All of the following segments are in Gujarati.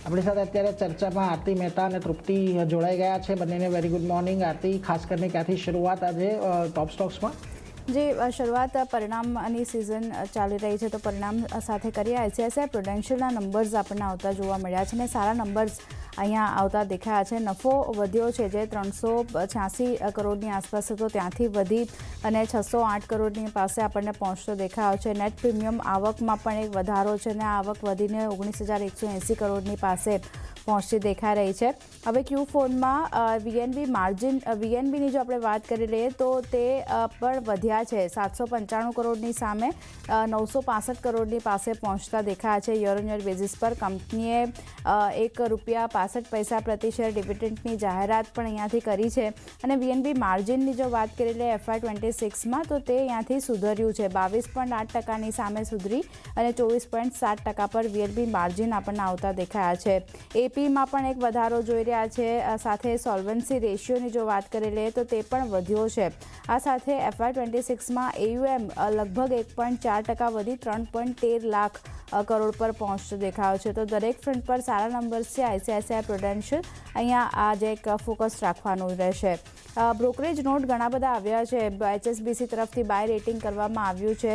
આપણી સાથે અત્યારે ચર્ચામાં આરતી મહેતા અને તૃપ્તિ જોડાઈ ગયા છે. બંનેને વેરી ગુડ મોર્નિંગ. આરતી, ખાસ કરીને ક્યાંથી શરૂઆત આજે ટોપ સ્ટોક્સમાં? જે શરૂઆત પરિણામની સિઝન ચાલી રહી છે, તો પરિણામ સાથે કરીએ. આઈસીઆઈસીઆઈ પ્રુડેન્શિયલના નંબર્સ આપણને આવતા જોવા મળ્યા છે અને સારા નંબર્સ અહીંયા આવતા દેખાયા છે. નફો વધ્યો છે, જે 386 કરોડની આસપાસ હતો ત્યાંથી વધી અને 608 કરોડની પાસે આપણને પહોંચતો દેખાયો છે. નેટ પ્રીમિયમ આવકમાં પણ એક વધારો છે અને આ આવક વધીને 19,180 કરોડની પાસે પહોંચતી દેખાઈ રહી છે. હવે Q4માં વીએનબીની જો આપણે વાત કરી લઈએ તો તે પણ વધ્યા છે. 795 કરોડની સામે 965 કરોડની પાસે પહોંચતા દેખાયા છે. યર ઓન યર બેઝિસ પર કંપનીએ ₹1.65 પ્રતિ શેર ડિવિડન્ડની જાહેરાત પણ અહીંયાથી કરી છે. અને વીએનબી માર્જિનની જો વાત કરી લઈએ FY26માં તો તે અહીંયાથી સુધર્યું છે. 22.8% સામે સુધરી અને 24.7% પર વીએનબી માર્જિન આપણને આવતા દેખાયા છે. એપીમાં પણ એક વધારો જોઈ રહ્યા છે. સાથે સોલ્વન્સી રેશિયોની જો વાત કરી લઈએ તો તે પણ વધ્યો છે. આ સાથે FY26માં AUM લગભગ 1.4% વધી 3.13 લાખ કરોડ પર પહોંચતો દેખાયો છે. તો દરેક ફ્રન્ટ પર સારા નંબર્સ છે. આઈસીઆઈસીઆઈ પ્રુડેન્શિયલ અહીંયા આજે એક ફોકસ રાખવાનું રહેશે. બ્રોકરેજ નોટ ઘણા બધા આવ્યા છે. HSBC તરફથી બાય રેટિંગ કરવામાં આવ્યું છે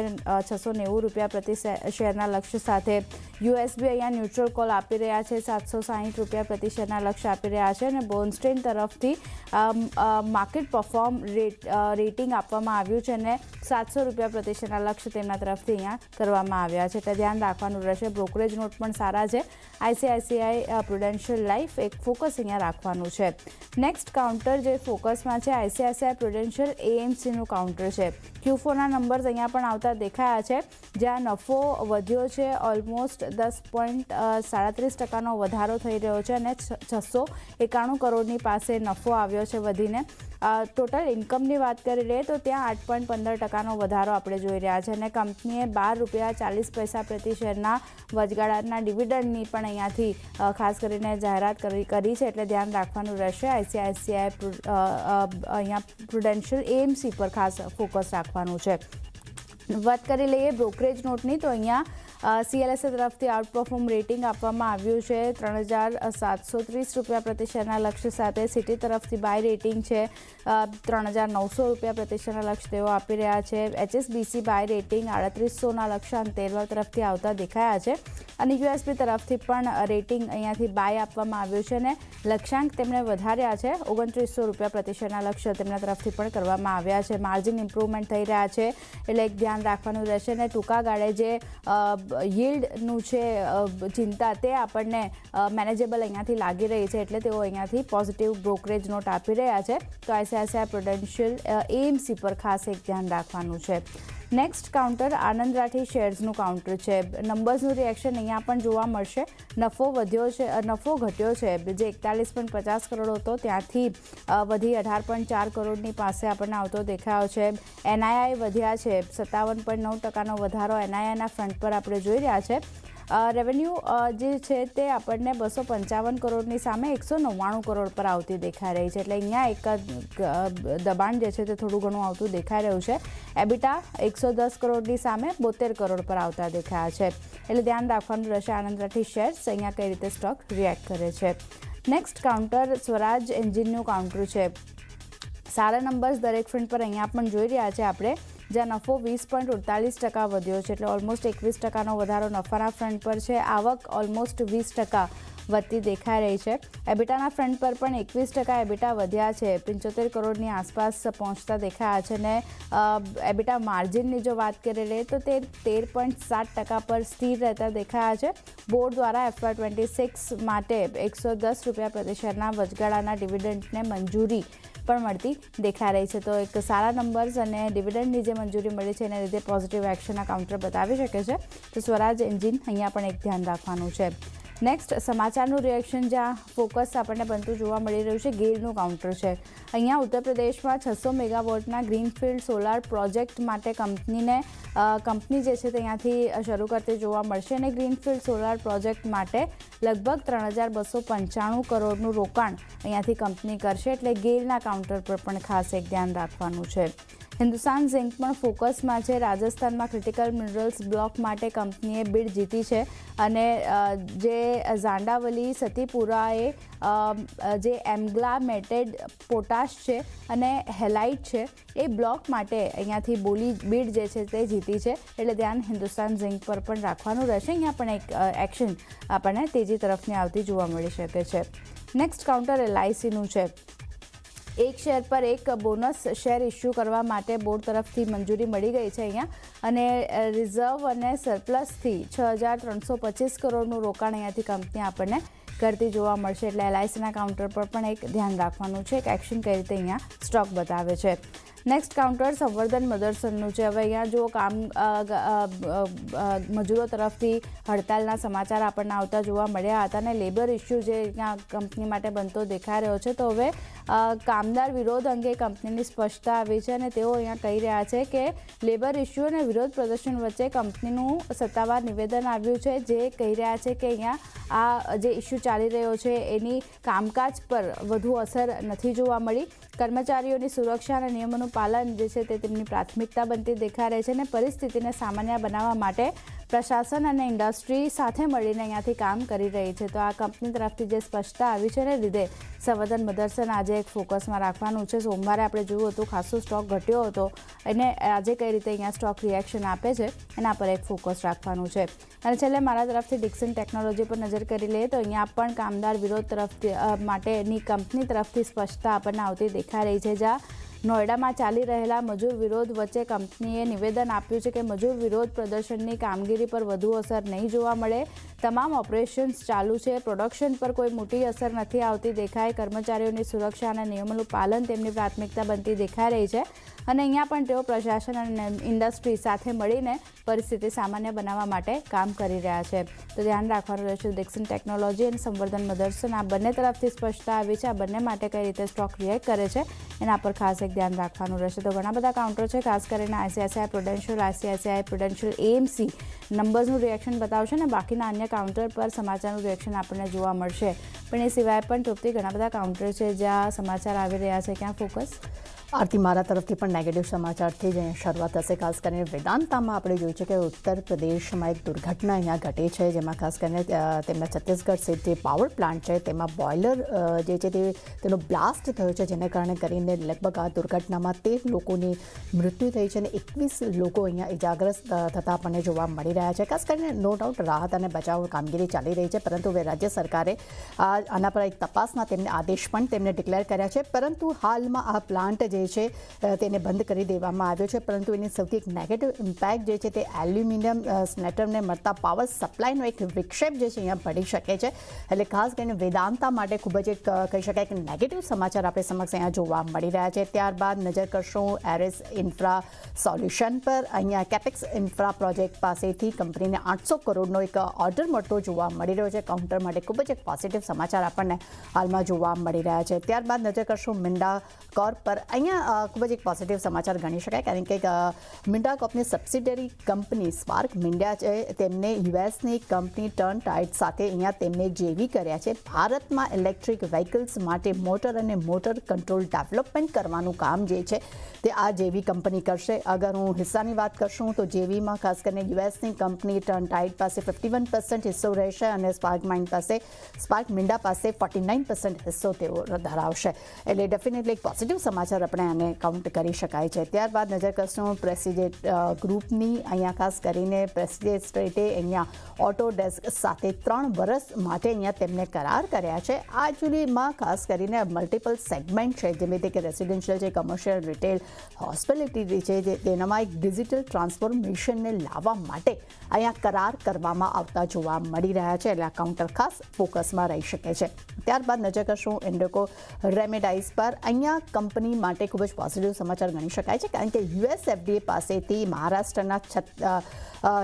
₹690 પ્રતિ શેરના લક્ષ્ય સાથે. USB અહીંયા ન્યુટ્રલ કોલ આપી રહ્યા છે. ₹760 પ્રતિ શેરના લક્ષ્ય આપી રહ્યા છે અને બોર્નસ્ટેઇન તરફથી માર્કેટ પરફોર્મ રેટિંગ આપવામાં આવ્યું છે અને ₹700 પ્રતિ શેરના લક્ષ્ય તેમના તરફથી અહીંયા કરવામાં આવ્યા છે. એટલે ધ્યાન રાખવાનું રહેશે. બ્રોકરેજ નોટ પણ સારા છે. આઈસીઆઈસીઆઈ પ્રુડેન્શિયલ લાઈફ એક ફોકસ અહીંયા રાખવાનું છે. નેક્સ્ટ કાઉન્ટર જે ફોકસમાં છે, આઈસીઆઈસીઆઈ પ્રુડેન્શિયલ AMCનું કાઉન્ટર છે. Q4ના નંબર્સ અહીંયા પણ આવતા દેખાયા છે, જ્યાં નફો વધ્યો છે. ઓલમોસ્ટ 10.37% વધારો થઈ રહ્યો છે અને 691 કરોડની પાસે નફો આવ્યો છે વધીને. ટોટલ ઇન્કમની વાત કરી લઈએ તો ત્યાં 8.15% વધારો આપણે જોઈ રહ્યા છે અને કંપનીએ ₹12.40 પ્રતિ શેરના વચગાળાના ડિવિડન્ડની પણ અહીંયાથી ખાસ કરીને જાહેરાત કરી છે. એટલે ધ્યાન રાખવાનું રહેશે. આઈસીઆઈસીઆઈ અહીંયા પ્રુડેન્શિયલ AMC પર ખાસ ફોકસ રાખવાનું છે. વાત કરી લઈએ બ્રોકરેજ નોટની તો અહીંયા CLSA તરફથી આઉટપરફોર્મ રેટિંગ આપવામાં આવ્યું છે ₹3,730 પ્રતિ શેરના લક્ષ્ય સાથે. સિટી તરફથી બાય રેટિંગ છે ₹3,900 પ્રતિ શેરના લક્ષ્ય તેઓ આપી રહ્યા છે. HSBC બાય રેટિંગ 3,800ના લક્ષ્યાંક તેલવા તરફથી આવતા દેખાયા છે અને USB તરફથી પણ રેટિંગ અહીંયાથી બાય આપવામાં આવ્યું છે અને લક્ષ્યાંક તેમણે વધાર્યા છે. ₹2,900 પ્રતિ શેરના લક્ષ્ય તેમના તરફથી પણ કરવામાં આવ્યા છે. માર્જિન ઇમ્પ્રુવમેન્ટ થઈ રહ્યા છે એટલે એક ધ્યાન રાખવાનું રહેશે. અને ટૂંકા ગાળે જે યીલ્ડનું છે ચિંતા તે આપણને મેનેજેબલ અહીંયાથી લાગી રહી છે. એટલે તેઓ અહીંયાથી પોઝિટિવ બ્રોકરેજ નોટ આપી રહ્યા છે. તો આઈસીઆઈસીઆઈ પ્રુડેન્શિયલ AMC પર ખાસ એક ધ્યાન રાખવાનું છે. નેક્સ્ટ કાઉન્ટર આનંદ રાઠી શેર્સનું કાઉન્ટર છે. નંબર્સનું રિએક્શન અહીંયા પણ જોવા મળશે. નફો ઘટ્યો છે. જે 41.50 કરોડ હતો ત્યાંથી વધી 18.4 કરોડની પાસે આપણને આવતો દેખાયો છે. NII વધ્યા છે. 57.9%નો વધારો NIIના ફ્રન્ટ પર આપણે જોઈ રહ્યા છે. રેવન્યુ જે છે તે આપણને 255 કરોડની સામે 199 કરોડ પર આવતી દેખાઈ રહી છે. એટલે અહીંયા એક દબાણ જે છે તે થોડું ઘણું આવતું દેખાઈ રહ્યું છે. એબિટા 110 કરોડની સામે 72 કરોડ પર આવતા દેખાયા છે. એટલે ધ્યાન રાખવાનું રહેશે આનંદ રાઠી શેર્સ અહીંયા કઈ રીતે સ્ટોક રિએક્ટ કરે છે. નેક્સ્ટ કાઉન્ટર સ્વરાજ એન્જિનનું કાઉન્ટર છે. સારા નંબર્સ દરેક ફ્રન્ટ પર અહીંયા પણ જોઈ રહ્યા છે આપણે, જ્યાં નફો 20.48% વધ્યો છે. એટલે ઓલમોસ્ટ 21%નો વધારો નફાના ફ્રન્ટ પર છે. આવક ઓલમોસ્ટ 20% વધતી દેખાઈ રહી છે. એબિટાના ફ્રન્ટ પર પણ 21% એબિટા વધ્યા છે. 75 કરોડની આસપાસ પહોંચતા દેખાયા છે અને એબિટા માર્જિનની જો વાત કરી લઈએ તો તે 13.7% પર સ્થિર રહેતા દેખાયા છે. બોર્ડ દ્વારા FY26 માટે ₹110 પ્રતિ શેરના વચગાળાના ડિવિડન્ડને મંજૂરી પણ મળતી દેખાઈ રહી છે. તો એક સારા નંબર્સ અને ડિવિડન્ડની જે મંજૂરી મળી છે એના લીધે પોઝિટિવ એક્શનના કાઉન્ટર બતાવી શકે છે. તો સ્વરાજ એન્જિન અહીંયા પણ એક ધ્યાન રાખવાનું છે. નેક્સ્ટ સમાચારનું રિએક્શન જ્યાં ફોકસ આપણને બનતું જોવા મળી રહ્યું છે, ગેલનું કાઉન્ટર છે. અહીંયા ઉત્તર પ્રદેશમાં 600 મેગાવોટના ગ્રીનફિલ્ડ સોલાર પ્રોજેક્ટ માટે કંપની જે છે તે અહીંયાથી શરૂ કરતી જોવા મળશે અને ગ્રીનફિલ્ડ સોલાર પ્રોજેક્ટ માટે લગભગ 3,295 કરોડનું રોકાણ અહીંયાથી કંપની કરશે. એટલે ગેલના કાઉન્ટર પર પણ ખાસ એક ધ્યાન રાખવાનું છે. હિન્દુસ્તાન ઝિંક પણ ફોકસમાં છે. રાજસ્થાનમાં ક્રિટિકલ મિનરલ્સ બ્લોક માટે કંપનીએ બિડ જીતી છે અને જે ઝાંડાવલી સતીપુરાએ જે એમ્ગ્લામેટેડ પોટાશ છે અને હેલાઇટ છે એ બ્લોક માટે અહીંયાથી બિડ જે છે તે જીતી છે. એટલે ધ્યાન હિન્દુસ્તાન ઝિંક પર પણ રાખવાનું રહેશે. અહીંયા પણ એક એક્શન આપણને તેજી તરફની આવતી જોવા મળી શકે છે. નેક્સ્ટ કાઉન્ટર LICનું છે. એક શેર પર એક બોનસ શેર ઇસ્યુ કરવા માટે બોર્ડ તરફથી મંજૂરી મળી ગઈ છે અહીંયા અને રિઝર્વ અને સરપ્લસથી 6,325 કરોડનું રોકાણ અહીંયાથી કંપની આપણને કરતી જોવા મળશે. એટલે LICના કાઉન્ટર પર પણ એક ધ્યાન રાખવાનું છે. એક એક્શન કઈ રીતે અહીંયા સ્ટોક બતાવે છે. નેક્સ્ટ કાઉન્ટર સંવર્ધન મધરસનનું છે. હવે અહીંયા જો મજૂરો તરફથી હડતાલના સમાચાર આપણને આવતા જોવા મળ્યા હતા અને લેબર ઇસ્યુ જે અહીંયા કંપની માટે બનતો દેખાઈ રહ્યો છે. તો હવે કામદાર વિરોધ અંગે કંપનીની સ્પષ્ટતા આવી છે અને તેઓ અહીંયા કહી રહ્યા છે કે લેબર ઇસ્યુ અને વિરોધ પ્રદર્શન વચ્ચે કંપનીનું સત્તાવાર નિવેદન આવ્યું છે જે કહી રહ્યા છે કે અહીંયા આ જે ઇસ્યુ ચાલી રહ્યો છે એની કામકાજ પર વધુ અસર નથી જોવા મળી. કર્મચારીઓની સુરક્ષા અને નિયમોનું પાલન જે છે તે તેમની પ્રાથમિકતા બનતી દેખાઈ રહી છે અને પરિસ્થિતિને સામાન્ય બનાવવા માટે પ્રશાસન અને ઇન્ડસ્ટ્રી સાથે મળીને અહીંયાથી કામ કરી રહી છે. તો આ કંપની તરફથી જે સ્પષ્ટતા આવી છે ને લીધે સંવર્ધન મધરસન આજે એક ફોકસમાં રાખવાનું છે. સોમવારે આપણે જોયું હતું ખાસો સ્ટોક ઘટ્યો હતો અને આજે કઈ રીતે અહીંયા સ્ટોક રિએક્શન આપે છે એના પર એક ફોકસ રાખવાનું છે. અને છેલ્લે મારા તરફથી ડિક્સન ટેકનોલોજી પર નજર કરી લઈએ તો અહીંયા પણ કામદાર વિરોધ તરફથી માટેની કંપની તરફથી સ્પષ્ટતા આપણને આવતી દેખાઈ રહી છે. જ્યાં નોઈડામાં ચાલી રહેલા મજૂર વિરોધ વચ્ચે કંપનીએ નિવેદન આપ્યું છે કે મજૂર વિરોધ પ્રદર્શનની કામગીરી પર વધુ અસર નહીં જોવા મળે. તમામ ઓપરેશન્સ ચાલુ છે. પ્રોડક્શન પર કોઈ મોટી અસર નથી આવતી દેખાય. કર્મચારીઓની સુરક્ષા અને નિયમોનું પાલન તેમની પ્રાથમિકતા બનતી દેખાઈ રહી છે અને અહીંયા પણ તેઓ પ્રશાસન અને ઇન્ડસ્ટ્રી સાથે મળીને પરિસ્થિતિ સામાન્ય બનાવવા માટે કામ કરી રહ્યા છે. તો ધ્યાન રાખવાનું રહેશે. ડિક્સન ટેકનોલોજી અને સંવર્ધન મધરસન આ બંને તરફથી સ્પષ્ટતા આવી છે. આ બંને માટે કઈ રીતે સ્ટોક રિએક્ટ કરે છે એના પર ખાસ એક ધ્યાન રાખવાનું રહેશે. તો ઘણા બધા કાઉન્ટર છે. ખાસ કરીને ICICI પ્રુડેન્શિયલ AMC નંબર્સનું રિએક્શન બતાવશે અને બાકીના અન્ય કાઉન્ટર પર સમાચારનું રિએક્શન આપણને જોવા મળશે. પણ એ સિવાય પણ તૃપ્તિ ઘણા બધા કાઉન્ટર છે જ્યાં સમાચાર આવી રહ્યા છે. ક્યાં ફોકસ? આરતી, મારા તરફથી પણ નેગેટિવ સમાચારથી જ અહીંયા શરૂઆત થશે. ખાસ કરીને વેદાંતામાં આપણે જોયું છે કે ઉત્તર પ્રદેશમાં એક દુર્ઘટના અહીંયા ઘટે છે જેમાં ખાસ કરીને તેમના છત્તીસગઢ સ્થિત જે પાવર પ્લાન્ટ છે તેમાં બોઇલર જે છે તેનો બ્લાસ્ટ થયો છે જેને કારણે કરીને લગભગ આ દુર્ઘટનામાં 13 લોકોની મૃત્યુ થઈ છે અને 21 લોકો અહીંયા ઇજાગ્રસ્ત થતા આપણને જોવા મળી રહ્યા છે. ખાસ કરીને નો ડાઉટ રાહત અને બચાવ કામગીરી ચાલી રહી છે પરંતુ હવે રાજ્ય સરકારે આના પર એક તપાસના તેમને આદેશ પણ તેમને ડિક્લેર કર્યા છે. પરંતુ હાલમાં આ પ્લાન્ટ જે છે તેને બંધ કરી દેવામાં આવ્યો છે. પરંતુ એની સૌથી એક નેગેટિવ ઇમ્પેક્ટ જે છે તે એલ્યુમિનિયમ સ્મેટરને મળતા પાવર સપ્લાયનો એક વિક્ષેપ જે છે અહીંયા પડી શકે છે. એટલે ખાસ કરીને વેદાંતા માટે ખૂબ જ એક કહી શકાય કે નેગેટિવ સમાચાર આપણે સમક્ષ અહીંયા જોવા મળી રહ્યા છે. ત્યારબાદ નજર કરશું એરેસ ઇન્ફ્રા સોલ્યુશન પર. અહીંયા કેપેક્સ ઇન્ફ્રા પ્રોજેક્ટ પાસેથી કંપનીને 800 કરોડનો એક ઓર્ડર મળતો જોવા મળી રહ્યો છે. કાઉન્ટર માટે ખૂબ જ એક પોઝિટિવ સમાચાર આપણને હાલમાં જોવા મળી રહ્યા છે. ત્યારબાદ નજર કરશું મિન્ડા કોર્પ પર. અહીંયા ખૂબ જ એક પોઝિટિવ સમાચાર ગણી શકાય કારણ કે મિન્ડા કોર્પની સબસિડરી કંપની સ્પાર્ક મિન્ડા છે તેમને યુએસની કંપની ટર્ન ટાઇડ સાથે અહીંયા તેમને જેવી કર્યા છે. ભારતમાં ઇલેક્ટ્રિક વ્હીકલ્સ માટે મોટર અને મોટર કંટ્રોલ ડેવલપમેન્ટ કરવાનું કામ જે છે તે આ જેવી કંપની કરશે. અગર હું હિસ્સાની વાત કરશું તો જેવીમાં ખાસ કરીને યુએસની કંપની ટર્ન ટાઇડ પાસે 51% હિસ્સો રહેશે અને સ્પાર્ક મિન્ડા પાસે 49% હિસ્સો તેઓ ધરાવશે. એટલે ડેફિનેટલી એક પોઝિટિવ સમાચાર આપણે આને કાઉન્ટ કરી શકાય છે. ત્યારબાદ નજર કરશું પ્રેસિડેન્ટ ગ્રુપની. અહીંયા ખાસ કરીને પ્રેસિડેન્ટ સ્ટેટે અહીંયા ઓટોડેસ્ક સાથે 3 વર્ષ માટે અહીંયા તેમને કરાર કર્યા છે. આ એકચ્યુઅલીમાં ખાસ કરીને મલ્ટિપલ સેગમેન્ટ છે જેમ કે રેસિડેન્શિયલ છે, કમર્શિયલ, રિટેલ, હોસ્પિટાલિટી છે તેનામાં એક ડિજિટલ ટ્રાન્સફોર્મેશનને લાવવા માટે અહીંયા કરાર કરવામાં આવતા જોવા મળી રહ્યા છે. એટલે આ કાઉન્ટર ખાસ ફોકસમાં રહી શકે છે. ત્યારબાદ નજર કરશું ઇન્ડોકો રેમેડાઇઝ પર. અહીંયા કંપની માટે ખૂબ જ પોઝિટિવ સમાચાર ગણી શકાય છે કારણ કે US FDA પાસેથી મહારાષ્ટ્રના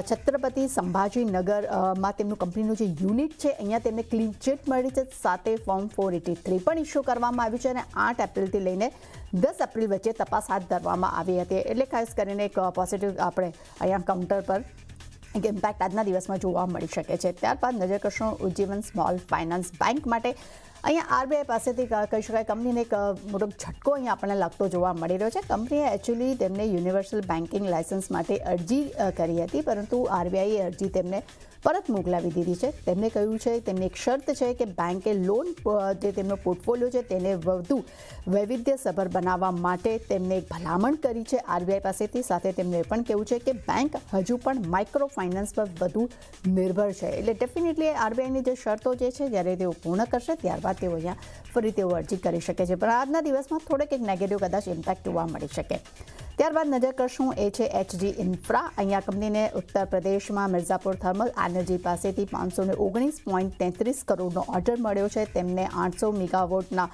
છત્રપતિ સંભાજીનગરમાં તેમનું કંપનીનું જે યુનિટ છે અહીંયા તેમને ક્લીન ચીટ મળી છે. સાથે ફોર્મ 483 પણ ઇસ્યુ કરવામાં આવ્યું છે અને 8 એપ્રિલથી લઈને 10 એપ્રિલ વચ્ચે તપાસ હાથ ધરવામાં આવી હતી. એટલે ખાસ કરીને એક પોઝિટિવ આપણે અહીંયા કાઉન્ટર પર એક ઇમ્પેક્ટ આજના દિવસમાં જોવા મળી શકે છે. ત્યારબાદ નજર કરશું ઉજ્જીવન સ્મોલ ફાઇનાન્સ બેંક માટે. અહીંયા આરબીઆઈ પાસેથી કહી શકાય કંપનીને એક મોટો ઝટકો અહીંયા આપણને લાગતો જોવા મળી રહ્યો છે. કંપનીએ એકચ્યુઅલી તેમને યુનિવર્સલ બેન્કિંગ લાયસન્સ માટે અરજી કરી હતી, પરંતુ આરબીઆઈએ અરજી તેમને પરત મોકલાવી દીધી છે. તેમણે કહ્યું છે, તેમની એક શરત છે કે બેન્કે લોન જે તેમનો પોર્ટફોલિયો છે તેને વધુ વૈવિધ્યસભર બનાવવા માટે તેમને એક ભલામણ કરી છે આરબીઆઈ પાસેથી. સાથે તેમનું એ પણ કહેવું છે કે બેંક હજુ પણ માઇક્રો ફાઇનાન્સ પર વધુ નિર્ભર છે. એટલે ડેફિનેટલી આરબીઆઈની જે શરતો જે છે જ્યારે તેઓ પૂર્ણ કરશે ત્યારબાદ તેઓ અહીંયા ફરી તેઓ અરજી કરી શકે છે. પણ આજના દિવસમાં થોડેક એક નેગેટિવ કદાચ ઇમ્પેક્ટ જોવા મળી શકે. ત્યારબાદ નજર કરશું એ છે એચજી ઇન્ફ્રા. અહીંયા કંપનીને ઉત્તર પ્રદેશમાં મિર્ઝાપુર થર્મલ એનર્જી પાસેથી 519.33 કરોડનો ઓર્ડર મળ્યો છે. તેમને 800 મેગાવોટના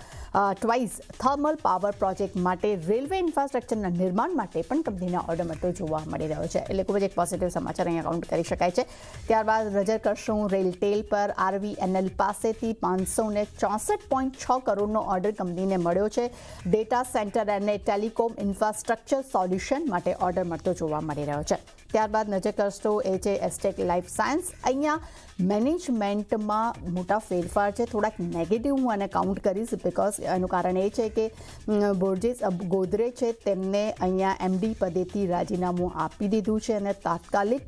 ટ્વાઇસ થર્મલ પાવર પ્રોજેક્ટ માટે રેલવે ઇન્ફ્રાસ્ટ્રક્ચરના નિર્માણ માટે પણ કંપનીના ઓર્ડર મળતો જોવા મળી રહ્યો છે. એટલે ખૂબ જ એક પોઝિટિવ સમાચાર અહીંયા કાઉન્ટ કરી શકાય છે. ત્યારબાદ નજર કરશું રેલટેલ પર. આરવીએનએલ પાસેથી 564.6 કરોડનો ઓર્ડર કંપનીને મળ્યો છે. ડેટા સેન્ટર અને ટેલિકોમ ઇન્ફ્રાસ્ટ્રક્ચર સોલ્યુશન માટે ઓર્ડર મળતો જોવા મળી રહ્યો છે. ત્યારબાદ નજર કરશો એ છે એસ્ટેક લાઈફ સાયન્સ. અહીંયા મેનેજમેન્ટમાં મોટા ફેરફાર છે. થોડાક નેગેટિવ હું આને કાઉન્ટ કરીશ, બિકોઝ એનું કારણ એ છે કે ગોદરેજ છે તેમને અહીંયા એમડી પદેથી રાજીનામું આપી દીધું છે અને તાત્કાલિક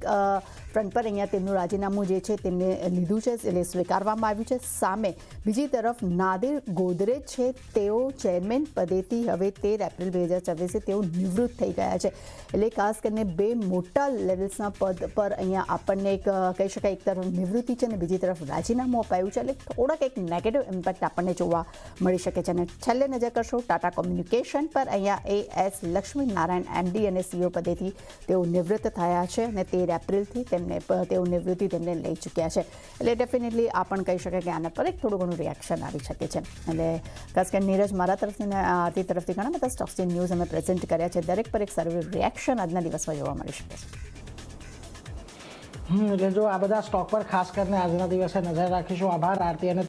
ફ્રન્ટ પર અહીંયા તેમનું રાજીનામું જે છે તેમને લીધું છે, એટલે સ્વીકારવામાં આવ્યું છે. સામે બીજી તરફ નાદિર ગોદરેજ છે તેઓ ચેરમેન પદેથી હવે 13 એપ્રિલ 2024 તેઓ નિવૃત્ત થઈ ગયા છે. એટલે ખાસ કરીને બે મોટા લેવલ્સના પદ પર અહીંયા આપણને એક કહી શકાય એક તરફ નિવૃત્તિ છે અને બીજી તરફ રાજીનામું અપાયું છે. એટલે થોડાક એક નેગેટિવ ઇમ્પેક્ટ આપણને જોવા મળી શકે છે. અને છેલ્લે નજર કરશો ટાટા કોમ્યુનિકેશન પર. અહીંયા એસ લક્ષ્મી નારાયણ એમડી અને સીઓ પદેથી તેઓ નિવૃત્ત થયા છે અને 13 એપ્રિલથી તેઓ નિવૃત્તિ તેમને લઈ ચૂક્યા છે. એટલે ડેફિનેટલી આ પણ કહી શકાય કે આના પર એક થોડું ઘણું રિએક્શન આવી શકે છે. એટલે ખાસ કરીને નીરજ, મારા તરફથી અને આરતી તરફથી ઘણા બધા સ્ટોક્સ ન્યૂઝ અમે પ્રેઝન્ટ કર્યા છે. દરેક પર એક સર્વે રિએક્શન આજના દિવસમાં જોવા મળી શકે છે. એટલે જો આ બધા સ્ટોક પર ખાસ કરીને આજના દિવસે નજર રાખીશું. આભાર આરતી. અને